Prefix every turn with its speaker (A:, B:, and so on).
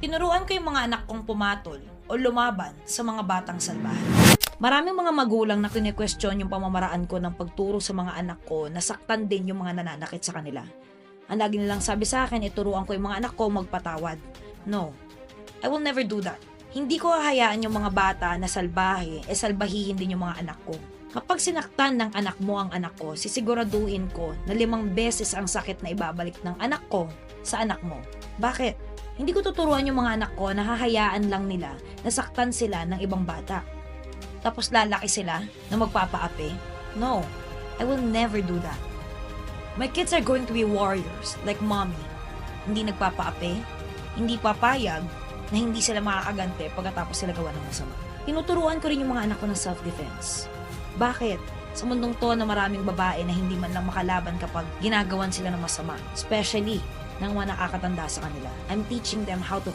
A: Tinuruan ko yung mga anak kong pumatol o lumaban sa mga batang salbahe. Maraming mga magulang na kine-question yung pamamaraan ko ng pagturo sa mga anak ko na saktan din yung mga nananakit sa kanila. Ang lagi nilang sabi sa akin, ituruan ko yung mga anak ko magpatawad. No, I will never do that. Hindi ko hahayaan yung mga bata na salbahe, salbahihin din yung mga anak ko. Kapag sinaktan ng anak mo ang anak ko, sisiguraduhin ko na 5 beses ang sakit na ibabalik ng anak ko sa anak mo. Bakit? Hindi ko tuturuan yung mga anak ko na hahayaan lang nila na saktan sila ng ibang bata. Tapos lalaki sila na magpapaapi? No, I will never do that. My kids are going to be warriors like mommy. Hindi nagpapaapi, hindi papayag na hindi sila makakagante pagkatapos sila gawa ng masama. Tinuturuan ko rin yung mga anak ko ng self-defense. Bakit? Sa mundong to na maraming babae na hindi man lang makalaban kapag ginagawan sila ng masama, especially ng mga nakakatanda sa kanila. I'm teaching them how to